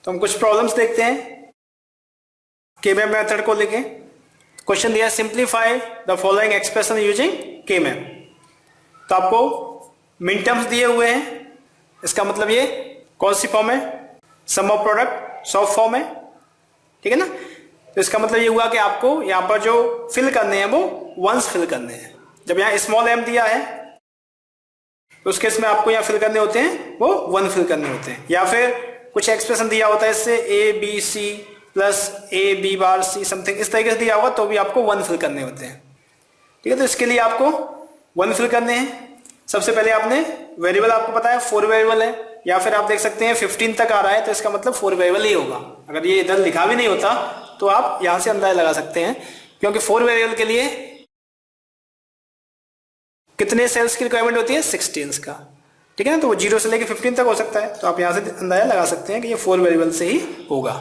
तो हम कुछ प्रॉब्लम्स देखते हैं K-map मेथड को लेके। क्वेश्चन दिया simplify the following expression using K-map। तो आपको मिन टर्म्स दिए हुए हैं, इसका मतलब ये कौन सी फॉर्म है, सम ऑफ प्रोडक्ट सॉफ्ट फॉर्म है, ठीक है ना। तो इसका मतलब ये हुआ कि आपको यहाँ पर जो फिल करने हैं वो वंस फिल करने हैं। जब यहाँ स्मॉल m दिया है तो उस केस में आपको यहाँ फिल करने होते हैं वो वन फिल करने होते हैं, या फिर कुछ एक्सप्रेशन दिया होता है इससे a b c plus a b bar c something इस तरीके से दिया होगा तो भी आपको वन फिल करने होते हैं, ठीक है। तो इसके लिए आपको वन फिल करने हैं। सबसे पहले आपने वेरिएबल, आपको पता है 4 वेरिएबल है, या फिर आप देख सकते हैं 15 तक आ रहा है तो इसका मतलब 4 वेरिएबल ही होगा। अगर ये इधर लिखा भी नहीं होता तो आप यहां से अंदाजा लगा सकते हैं, क्योंकि 4 वेरिएबल के लिए कितने सेल्स की रिक्वायरमेंट होती है, 16 का, ठीक है ना। तो वो 0 से लेकर 15 तक हो सकता है, तो आप यहां से अंदाजा लगा सकते हैं कि ये 4 वेरिएबल से ही होगा।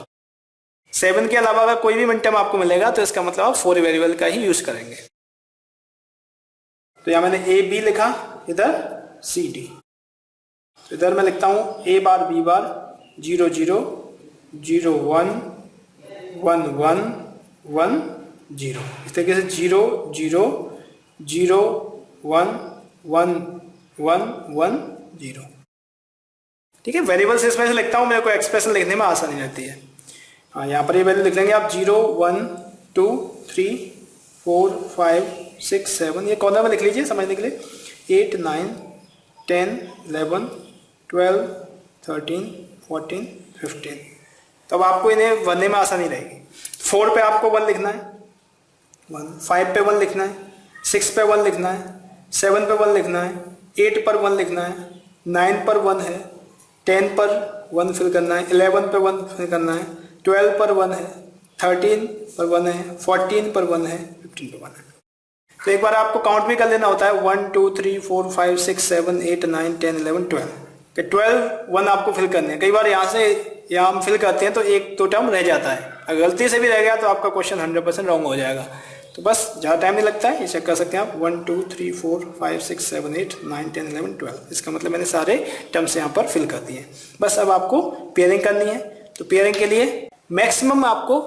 7 के अलावा अगर कोई भी मिन टर्म आपको मिलेगा तो इसका मतलब आप 4 वेरिएबल का ही यूज करेंगे। तो यहां मैंने ए बी लिखा, इधर सी डी, तो इधर मैं लिखता हूं ए बार बी बार 0 0 0 1 1 1 1 0, इस तरीके से 0 0 0 1 1 1 1 0, ठीक है। वेरिएबल्स इसमें से लिखता हूं, मेरे को एक्सप्रेशन लिखने में आसानी रहती है। हाँ, यहाँ पर ये वैल्यू लिख लेंगे आप 0 1 2 3 4 5 6 7, ये कॉर्नर में लिख लीजिए समझने के लिए, 8 9 10 11 12 13 14 15। तब आपको इन्हें भरने में आसानी रहेगी। 4 पे आपको 1 लिखना है 1, 5 पे 1 लिखना है, 6 पे 1 लिखना है, 7 पे 1 लिखना है, 8 पर 1 लिखना है, 9 पर 1 है, 10 पर 1 फिल करना है, 11 पर 1 फिल करना है, 12 पर 1 है, 13 पर 1 है, 14 पर 1 है, 15 पर 1 है। तो एक बार आपको काउंट भी कर लेना होता है 1 2 3 4 5 6 7 8 9 10 11 12 के 12 1 आपको फिल करने हैं। कई बार यहाँ से यहाँ हम फिल करते हैं तो एक तो टर्म रह जाता है, अगर गलती से भी रह गया तो आपका क्वेश्चन 100% रॉन्ग हो जाएगा। तो बस ज़्यादा टाइम नहीं लगता है, ये चेक कर सकते हैं आप 1 2 3 4 5 6 7 8 9 10 11 12। इसका मतलब मैंने सारे टर्म्स यहाँ पर फिल कर दिए। बस अब आपको पेयरिंग करनी है। तो पेयरिंग के लिए मैक्सिमम आपको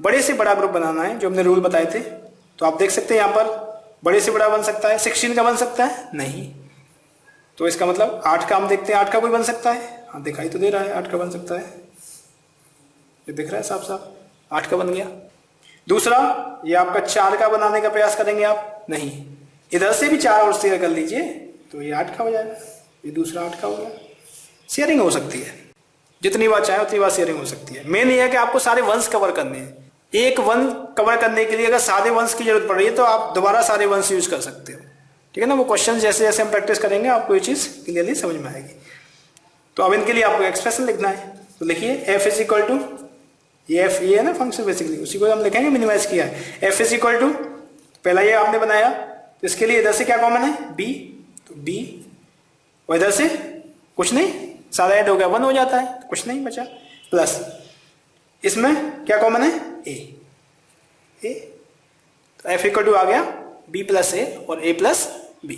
बड़े से बड़ा ग्रुप बनाना है, जो हमने रूल बताए थे। तो आप देख सकते हैं यहाँ पर बड़े से बड़ा बन सकता है, 16 का बन सकता है नहीं, तो इसका मतलब 8 का हम देखते हैं, 8 का कोई बन सकता है, हाँ दिखाई तो दे रहा है 8 का बन सकता है, ये दिख रहा है साफ साफ 8 का बन गया। दूसरा, ये आपका 4 का बनाने का प्रयास करेंगे आप, नहीं, इधर से भी 4 और शेयर कर लीजिए तो ये 8 का हो जाएगा, ये दूसरा 8 का हो गया। शेयरिंग हो सकती है, जितनी बार चाहे उतनी बार शेयरिंग हो सकती है। मेन ये है कि आपको सारे वंश कवर करने हैं। एक वन कवर करने के लिए अगर सारे वंश की जरूरत पड़ रही है तो आप दोबारा सारे वंश यूज कर सकते हो, ठीक है ना। वो क्वेश्चन जैसे जैसे हम प्रैक्टिस करेंगे आपको ये चीज क्लियरली समझ में आएगी। तो अब इनके लिए आपको एक्सप्रेशन लिखना है, तो लिखिए एफ इज इक्वल टू, ये एफ ये है ना फंक्शन बेसिकली, उसी को हम लिखेंगे, मिनिमाइज किया है। एफ इज इक्वल टू, पहला ये आपने बनाया, तो इसके लिए इधर से क्या कॉमन है बी, तो बी, और इधर से कुछ नहीं, सारा ऐड हो गया 1 हो जाता है, तो कुछ नहीं बचा, प्लस इसमें क्या कॉमन है ए, तो एफ इक्वल टू आ गया बी प्लस ए और ए प्लस बी।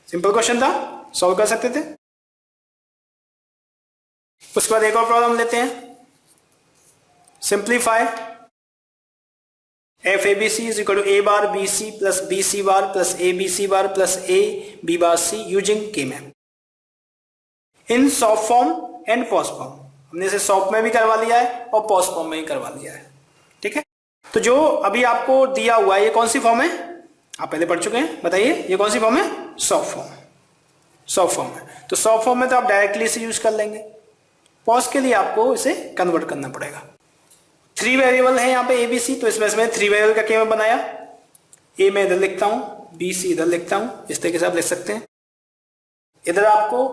सिंपल क्वेश्चन था, सॉल्व कर सकते थे। उसके बाद एक और प्रॉब्लम लेते हैं, simplify F A B C is equal to A bar B C plus B C bar plus A B C bar plus A B bar C using K-map in soft form and post form. हमने इसे soft में भी करवा लिया है और post form में भी करवा लिया है, ठीक है। तो जो अभी आपको दिया हुआ है ये कौन सी फॉर्म है, आप पहले पढ़ चुके हैं, बताइए ये कौन सी फॉर्म है, सॉफ्ट फॉर्म, सॉफ्ट फॉर्म है। तो सॉफ्ट फॉर्म में तो आप डायरेक्टली इसे यूज कर लेंगे, पॉस्ट के लिए आपको इसे कन्वर्ट करना पड़ेगा। 3 वेरिएबल है यहाँ पे ए बी सी, तो इसमें से मैंने 3 वेरिएबल का K-map बनाया, ए मैं इधर लिखता हूँ, बी सी इधर लिखता हूँ, इस तरीके से आप लिख सकते हैं। इधर आपको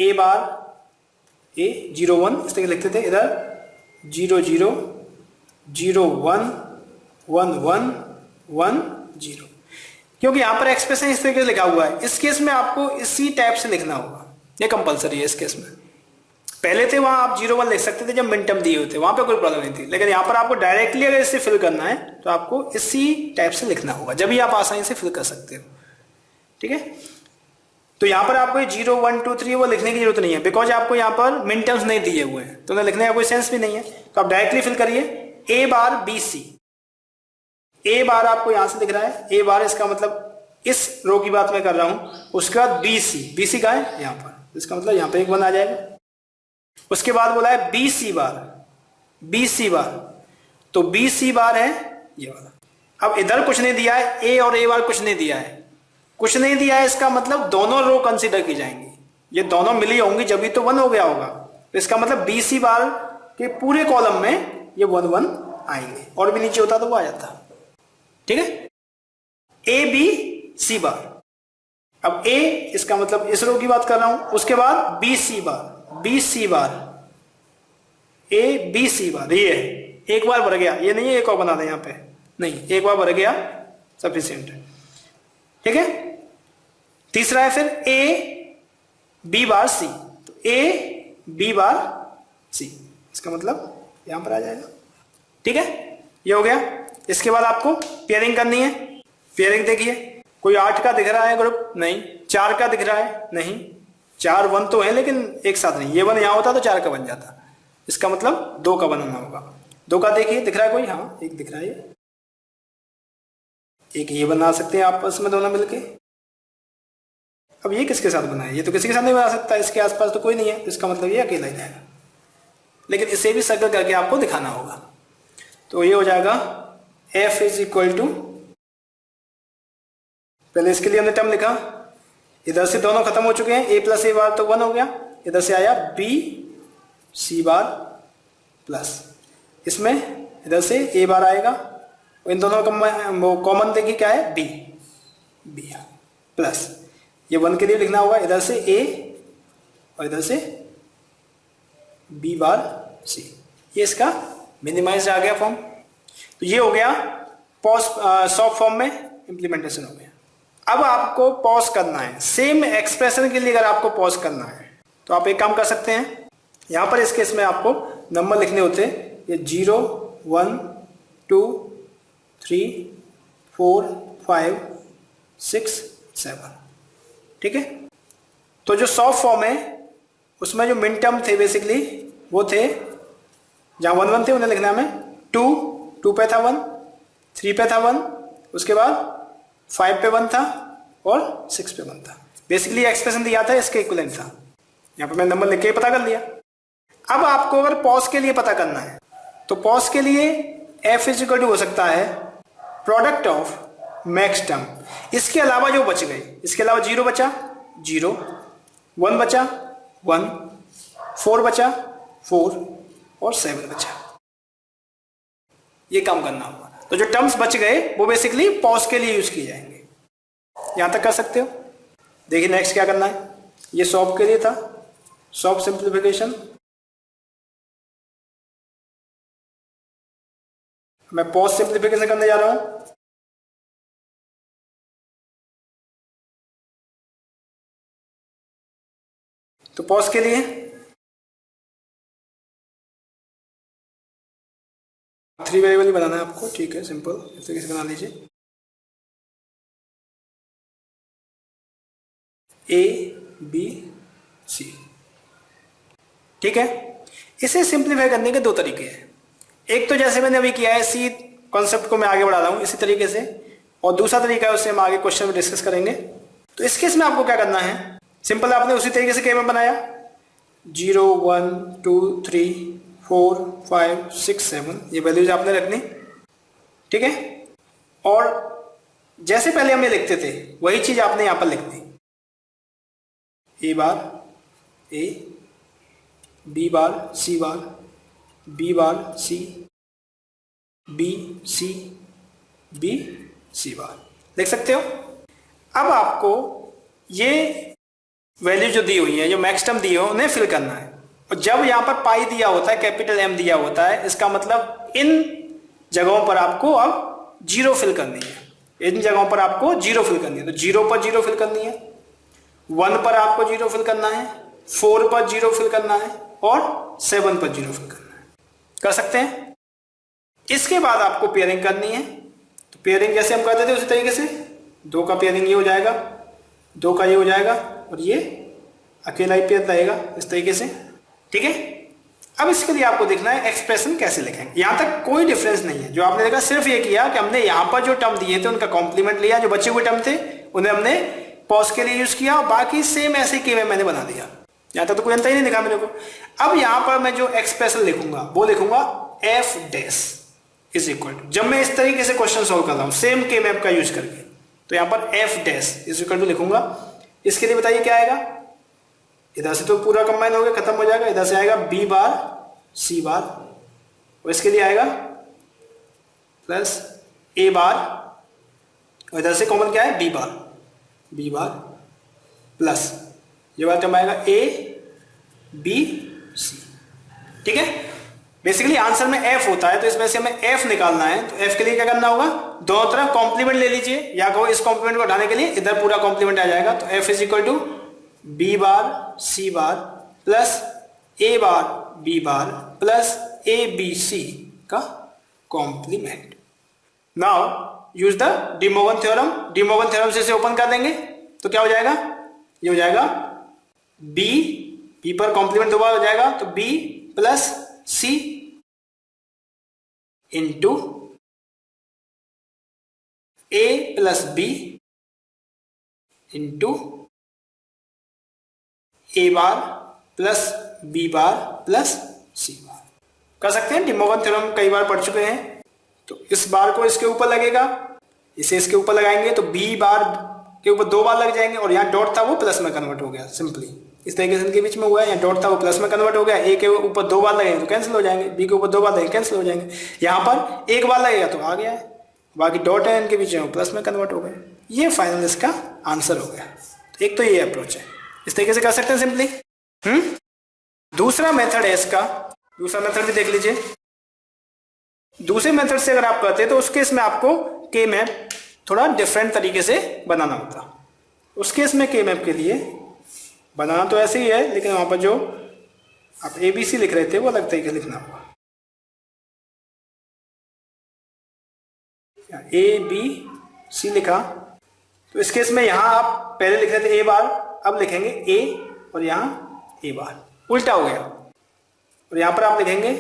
ए बार ए 0 1 इस तरीके लिखते थे, इधर 0 0 0 1 1 1 1 0, क्योंकि यहां पर एक्सप्रेशन इस तरीके से लिखा हुआ है। इस केस में आपको इसी टाइप से लिखना होगा, ये कंपलसरी है इस केस में। पहले थे वहां आप 0 1 लिख सकते थे जब मिन टर्म दिए हुए थे, वहां पे कोई प्रॉब्लम नहीं थी, लेकिन यहां पर आपको डायरेक्टली अगर इसे फिल करना है तो आपको इसी टाइप से लिखना होगा, जब भी आप आसानी से फिल कर सकते हो, ठीक है। तो यहाँ पर आपको 0 1 2 3 वो लिखने की जरूरत नहीं है, बिकॉज आपको यहाँ पर मिन टर्म्स नहीं दिए हुए हैं, तो उन्हें लिखने का कोई सेंस भी नहीं है। तो आप डायरेक्टली फिल करिए ए बार बी सी। ए बार आपको यहां से दिख रहा है, ए बार इसका मतलब इस रो की बात मैं कर रहा हूं। उसके बाद बी सी, बी सी का है यहां पर, इसका मतलब यहां पर एक 1 आ जाएगा। उसके बाद बोला है B C bar, B C बार, तो बी सी बार है ये वाला। अब इधर कुछ नहीं दिया है, ए और ए बार कुछ नहीं दिया है, कुछ नहीं दिया है, इसका मतलब दोनों रो कंसीडर की जाएंगी, ये दोनों मिली होंगी जब भी तो 1 हो गया होगा। तो इसका मतलब बी सी बार के पूरे कॉलम में ये 1 1 आएंगे, और भी नीचे होता तो वो आ जाता। ठीक है, ए बी सी बार। अब ए इसका मतलब इस रो की बात कर रहा हूं, उसके बाद B C bar, B C bar, A B C bar, ये एक बार भर गया, ये नहीं है एक और बना दे यहां पे, नहीं, एक बार भर गया सफिशिएंट है। ठीक है, तीसरा है फिर ए बी बार सी, तो ए बी बार सी, इसका मतलब यहां पर आ जाएगा। ठीक है, ये हो गया। इसके बाद आपको पेयरिंग करनी है। पेयरिंग देखिए, कोई 8 का दिख रहा है ग्रुप, नहीं, 4 का दिख रहा है, नहीं, 4 1 तो है लेकिन एक साथ नहीं, ये 1 यहां होता तो 4 का बन जाता, इसका मतलब 2 का बनाना होगा। 2 का देखिए दिख रहा है कोई, हाँ एक दिख रहा है, एक ये बना सकते हैं आपस में दोनों मिलके। अब ये किसके साथ बना है, ये तो किसी के साथ नहीं बना सकता, इसके आसपास तो कोई नहीं है, इसका मतलब ये अकेला ही जाएगा, लेकिन इसे भी सर्कल करके आपको दिखाना होगा। तो ये हो जाएगा f इज इक्वल टू, पहले इसके लिए हमने टर्म लिखा, इधर से दोनों खत्म हो चुके हैं, a प्लस ए बार तो 1 हो गया, इधर से आया b c बार प्लस, इसमें इधर से a बार आएगा, इन दोनों का कॉमन देखिए क्या है, b, b प्लस, ये 1 के लिए लिखना होगा, इधर से a और इधर से b बार c, ये इसका मिनिमाइज आ गया फॉर्म। तो ये हो गया पॉज, सॉफ्ट फॉर्म में इंप्लीमेंटेशन हो गया। अब आपको पॉज करना है, सेम एक्सप्रेशन के लिए अगर आपको पॉज करना है तो आप एक काम कर सकते हैं, यहां पर इस केस में आपको नंबर लिखने होते हैं, ये 0 1 2 3 4 5 6 7। ठीक है, तो जो सॉफ्ट फॉर्म है उसमें जो मिन टर्म थे बेसिकली वो थे, जहां 1 1 थे उन्हें लिखना है हमें 2 पे था 1, 3 पे था 1, उसके बाद 5 पे 1 था और 6 पे 1 था। बेसिकली एक्सप्रेशन दिया था, इसके इक्विवेलेंट था, यहां पे मैं नंबर लिख के पता कर लिया। अब आपको अगर पॉज के लिए पता करना है तो पॉज के लिए f इज इक्वल टू हो सकता है प्रोडक्ट ऑफ मैक्स टर्म, इसके अलावा जो बच गए, इसके अलावा 0 बचा 0, 1 बचा 1, 4 बचा 4 और 7 बचा, ये काम करना होगा। तो जो टर्म्स बच गए वो बेसिकली पॉज के लिए यूज किए जाएंगे। यहां तक कर सकते हो। देखिए नेक्स्ट क्या करना है, ये सॉफ्ट के लिए था, सॉफ्ट सिंप्लीफिकेशन। मैं पॉज सिंप्लीफिकेशन करने जा रहा हूं। तो पॉज के लिए 3 वेरिएबल ही बनाना है आपको, ठीक है, सिंपल इस तरीके से बना लीजिए। A B C, ठीक है। इसे सिंप्लीफाई करने के 2 तरीके हैं। एक तो जैसे मैंने अभी किया है, इसी कॉन्सेप्ट को मैं आगे बढ़ा रहा हूं इसी तरीके से, और दूसरा तरीका है उससे हम आगे क्वेश्चन में डिस्कस करेंगे। तो इस केस में आपको क्या करना है, सिंपल आपने उसी तरीके से के में बनाया 0 1 2 3 4 5 6 7, ये वैल्यूज आपने रखनी, ठीक है। और जैसे पहले हम ये लिखते थे वही चीज आपने यहां पर लिख दी, ए बार A, B bar C bar, B bar C, B C, B C बार, देख सकते हो। अब आपको ये वैल्यू जो दी हुई है, जो मैक्स टर्म दी हो, उन्हें फिल करना है। और जब यहां पर पाई दिया होता है, कैपिटल एम दिया होता है, इसका मतलब इन जगहों पर आपको अब 0 फिल करनी है, इन जगहों पर आपको 0 फिल करनी है। तो 0 पर 0 फिल करनी है, 1 पर आपको 0 फिल करना है, 4 पर 0 फिल करना है और 7 पर 0 फिल करना है। कर सकते हैं। इसके बाद आपको पेयरिंग करनी है। तो पेयरिंग जैसे हम करते थे उसी तरीके से 2 का पेयरिंग ये हो जाएगा, 2 का ये हो जाएगा, और ये अकेला ही पेयर रहेगा इस तरीके से, ठीक है। अब इसके लिए आपको देखना है एक्सप्रेशन कैसे लिखेंगे। यहाँ तक कोई डिफरेंस नहीं है, जो आपने देखा सिर्फ ये किया कि हमने यहाँ पर जो टर्म दिए थे उनका कॉम्प्लीमेंट लिया, जो बचे हुए टर्म थे उन्हें हमने पॉज के लिए यूज किया, और बाकी सेम ऐसे के में मैंने बना दिया। यहाँ तक तो कोई अंतर ही नहीं दिखा मेरे को। अब यहाँ पर मैं जो एक्सप्रेशन लिखूंगा वो लिखूंगा F dash is equal to, जब मैं इस तरीके से क्वेश्चन सोल्व कर रहा हूँ सेम के मैप का यूज करके, तो यहाँ पर F dash is equal to लिखूंगा। इसके लिए बताइए क्या आएगा, इधर से तो पूरा कंबाइन हो गया, खत्म हो जाएगा, इधर से आएगा बी बार सी बार, और इसके लिए आएगा प्लस ए बार, और इधर से कॉमन क्या है बी बार प्लस ये वाला टर्म आएगा ए बी सी, ठीक है। बेसिकली आंसर में एफ होता है, तो इसमें से हमें एफ निकालना है, तो एफ के लिए क्या करना होगा, दोनों तरफ कॉम्प्लीमेंट ले लीजिए, या कहो इस कॉम्प्लीमेंट को हटाने के लिए इधर पूरा कॉम्प्लीमेंट आ जाएगा। तो F is equal to B bar C bar plus A bar B bar plus A B C का complement. Now use the De Morgan theorem. De Morgan theorem से इसे ओपन कर देंगे तो क्या हो जाएगा, ये हो जाएगा बी पर कॉम्प्लीमेंट दोबारा हो जाएगा, तो बी प्लस सी इंटू ए प्लस बी इंटू ए बार प्लस बी बार प्लस सी बार। कर सकते हैं, डी मोर्गन थ्योरम कई बार पढ़ चुके हैं। तो इस बार को इसके ऊपर लगेगा, इसे इसके ऊपर लगाएंगे तो बी बार के ऊपर 2 बार लग जाएंगे, और यहाँ डॉट था वो प्लस में कन्वर्ट हो गया, सिंपली इस तरीके से इनके बीच में हुआ है। यहाँ डॉट था वो प्लस में कन्वर्ट हो गया, ए के ऊपर 2 बार लगेंगे तो कैंसिल हो जाएंगे, बी के ऊपर 2 बार लगेंगे कैंसिल हो जाएंगे, यहाँ पर 1 बार लगेगा तो आ गया है, बाकी डॉट है इनके बीच में वो प्लस में कन्वर्ट हो गए। ये फाइनल इसका आंसर हो गया। तो एक तो ये अप्रोच है, इस तरीके से कर सकते हैं सिंपली। दूसरा मेथड है इसका, दूसरा मेथड भी देख लीजिए। दूसरे मेथड से अगर आप करते हैं तो उस केस में आपको के मैप थोड़ा डिफरेंट तरीके से बनाना होता। उस केस में के मैप के लिए बनाना तो ऐसे ही है, लेकिन वहां पर जो आप ABC लिख रहे थे वो अलग तरीके से लिखना होगा। ABC लिखा, तो इस केस में यहां आप पहले लिख रहे थे ए बार, अब लिखेंगे ए और यहां ए बार, उल्टा हो गया। और यहां पर आप लिखेंगे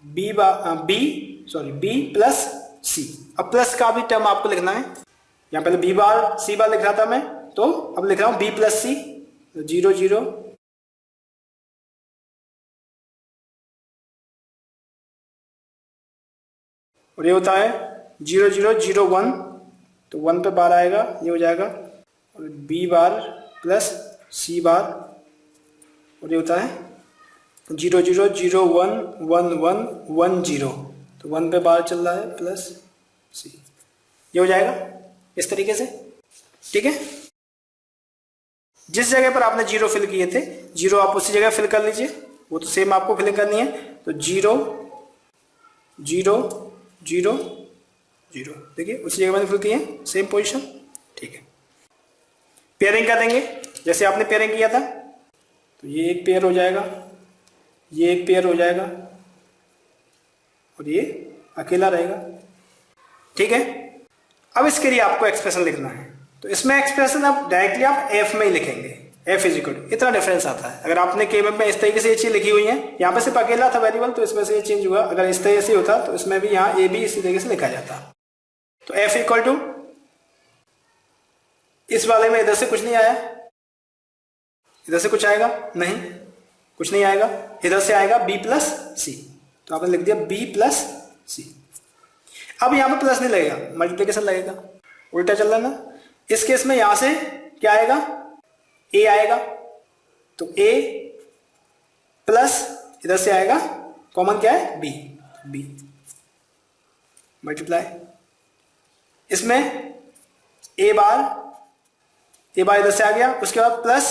बी प्लस सी। अब प्लस का भी टर्म आपको लिखना है, यहां पहले बी बार सी बार लिख रहा था मैं, तो अब लिख रहा हूं बी प्लस सी, 0 0 और ये होता है 0 0 0 1, तो 1 पे बार आएगा, ये हो जाएगा, और बी बार प्लस सी बार, और ये होता है 0 0 0 1 1 1 1 0, तो 1 पे बार चल रहा है प्लस सी, ये हो जाएगा इस तरीके से, ठीक है। जिस जगह पर आपने 0 फिल किए थे 0 आप उसी जगह फिल कर लीजिए, वो तो सेम आपको फिल करनी है। तो 0 0 0 0, देखिए उसी जगह मैंने फिल किए हैं, सेम पोजीशन, ठीक है। पेयरिंग कर देंगे जैसे आपने पेयरिंग किया था, तो ये एक पेयर हो जाएगा, ये एक पेयर हो जाएगा, और ये अकेला रहेगा, ठीक है। अब इसके लिए आपको एक्सप्रेशन लिखना है, तो इसमें एक्सप्रेशन आप डायरेक्टली आप एफ में ही लिखेंगे, एफ इज इक्वल टू, इतना डिफरेंस आता है। अगर आपने के में इस तरीके से ये चीज लिखी हुई है, यहाँ पे सिर्फ अकेला था वेरिएबल, तो इसमें से ये चेंज हुआ। अगर इस तरीके से होता तो इसमें भी यहाँ ए बी इसी तरीके से लिखा जाता। तो एफ इक्वल टू, इस वाले में इधर से कुछ नहीं आया, इधर से कुछ आएगा नहीं, कुछ नहीं आएगा, इधर से आएगा बी प्लस सी, तो आपने लिख दिया बी प्लस सी। अब यहाँ पे प्लस नहीं लगेगा, मल्टीप्लिकेशन लगेगा, उल्टा चल रहा है ना। इस केस में यहां से क्या आएगा, ए आएगा, तो ए प्लस इधर से आएगा, कॉमन क्या है बी, बी मल्टीप्लाई, इसमें ए बार इधर से आ गया, उसके बाद प्लस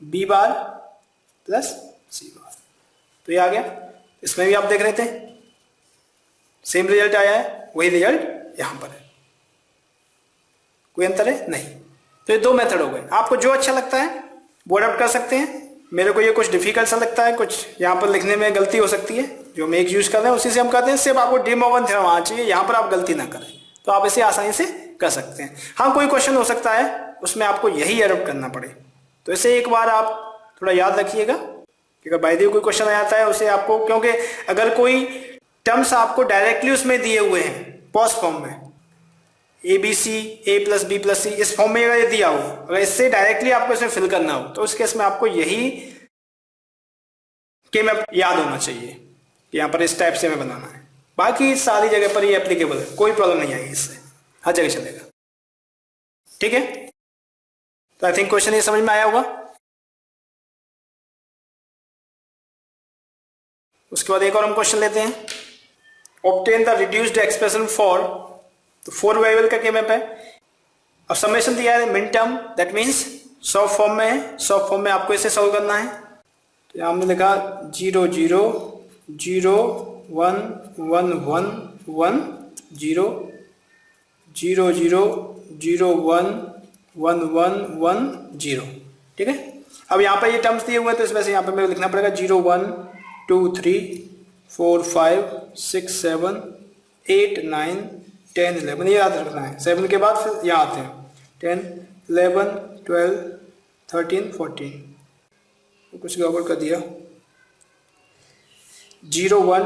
बी बार प्लस सी बार, तो ये आ गया। इसमें भी आप देख रहे थे सेम रिजल्ट आया है, वही रिजल्ट यहां पर है, कोई अंतर है नहीं। तो ये 2 मेथड हो गए, आपको जो अच्छा लगता है वो अडॉप्ट कर सकते हैं। मेरे को ये कुछ डिफिकल्ट सा लगता है, कुछ यहाँ पर लिखने में गलती हो सकती है, जो हम एक यूज कर रहे हैं उसी से हम करते हैं। सिर्फ आपको डी मोर्गन थ्योरम आना चाहिए, यहाँ पर आप गलती ना करें, तो आप इसे आसानी से कर सकते हैं। हाँ, कोई क्वेश्चन हो सकता है उसमें आपको यही एरर करना पड़े। तो इसे एक बार आप थोड़ा याद रखिएगा कि अगर बाय द वे कोई क्वेश्चन आ जाता है उसे आपको, क्योंकि अगर कोई टर्म्स आपको डायरेक्टली उसमें दिए हुए हैं पॉज फॉर्म में, A B C, A plus B plus C, इस फॉर्म में अगर ये दिया हो, अगर इससे डायरेक्टली आपको इसमें फिल करना हो तो उस केस में आपको यही के मैप याद होना चाहिए कि यहाँ पर इस टाइप से हमें बनाना है। बाकी सारी जगह पर ये एप्लीकेबल है, कोई प्रॉब्लम नहीं आएगी इससे, हर जगह चलेगा। ठीक है, तो आई थिंक क्वेश्चन ये समझ में आया होगा। उसके बाद एक और हम क्वेश्चन लेते हैं, obtain the reduced expression for, तो 4 वेरिएबल का क्या मैप है। अब समेशन दिया है min term, that means soft form में है, सॉफ्ट फॉर्म में आपको इसे सॉल्व करना है। तो यहाँ हमने लिखा 0 0 0 1 1 1 1 0 0 0 0 1 1 1 1 0। ठीक है, अब यहाँ पर ये टर्म्स दिए हुए हैं तो इस वजह से यहाँ पर मेरे को लिखना पड़ेगा 0 1 2 3 4 5 6 7 8 9 10 11, ये याद रखना है। 7 के बाद फिर यहाँ आते हैं 10 11 12 13 14, तो कुछ गड़बड़ कर दिया। 0 1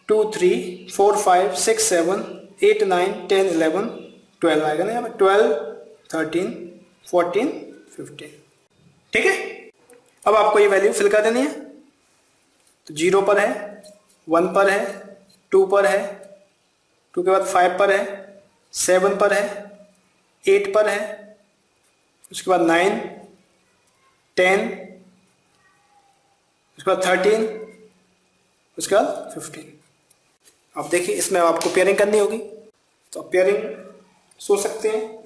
2 3 4 5 6 7 8 9 10 11 12 आएगा ना यहाँ पर, 12 13 14 15। ठीक है, अब आपको ये वैल्यू फिल कर देनी है। तो 0 पर है, 1 पर है, 2 पर है, 2 के बाद 5 पर है, 7 पर है, 8 पर है, उसके बाद 9 10, उसके बाद 13, उसके बाद 15। अब देखिए इसमें आपको पेयरिंग करनी होगी, तो आप पेयरिंग सोच सकते हैं।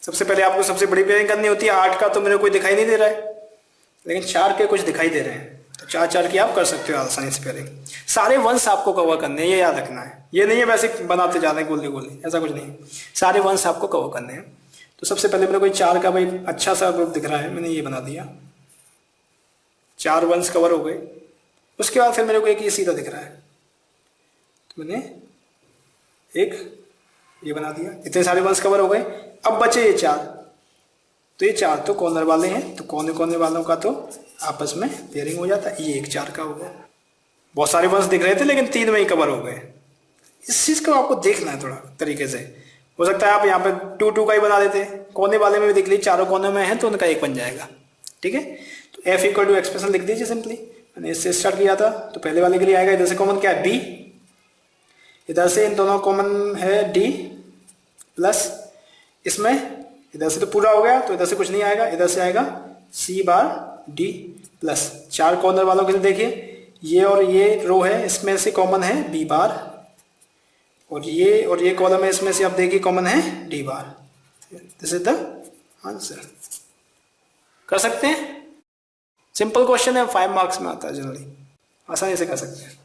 सबसे पहले आपको सबसे बड़ी पेयरिंग करनी होती है। 8 का तो मेरे को कोई दिखाई नहीं दे रहा है, लेकिन 4 के कुछ दिखाई दे रहे हैं, तो 4 4 की आप कर सकते हो आसानी से पेयरिंग। सारे वंश आपको कवर करने हैं, ये याद रखना है। ये नहीं है वैसे बनाते जाना है गोली गोली, ऐसा कुछ नहीं, सारे वंश आपको कवर करने हैं। तो सबसे पहले मेरे को 4 का भाई अच्छा सा ग्रुप दिख रहा है, मैंने ये बना दिया, 4 वंश कवर हो गए। उसके बाद फिर मेरे को एक ये सीधा दिख रहा है, तो मैंने एक ये बना दिया, इतने सारे वंश कवर हो गए। अब बचे ये 4, तो ये 4 तो कॉर्नर वाले हैं, तो कॉर्नर कॉर्नर वालों का तो आपस में पेयरिंग हो जाता है। ये एक 4 का हो गया। बहुत सारे वंश दिख रहे थे लेकिन 3 में ही कवर हो गए। इस चीज़ को आपको देखना है थोड़ा तरीके से। हो सकता है आप यहाँ पे 2 2 का ही बना देते, कोने वाले में भी देख लीजिए, चारों कोने में है तो उनका एक बन जाएगा। ठीक है, तो F इक्वल टू एक्सप्रेशन लिख दीजिए सिंपली। मैंने इससे स्टार्ट किया था, तो पहले वाले के लिए आएगा, इधर से कॉमन क्या है B, इधर से इन दोनों कॉमन है D प्लस इसमें इधर से तो पूरा हो गया, तो इधर से कुछ नहीं आएगा, इधर से आएगा C बार D प्लस 4 कॉर्नर वालों के लिए देखिए ये और ये रो है, इसमें से कॉमन है B बार, और ये कॉलम है, इसमें से आप देखिए कॉमन है D bar. This is the answer. कर सकते हैं, सिंपल क्वेश्चन है, 5 मार्क्स में आता है जनरली, आसानी से कर सकते हैं।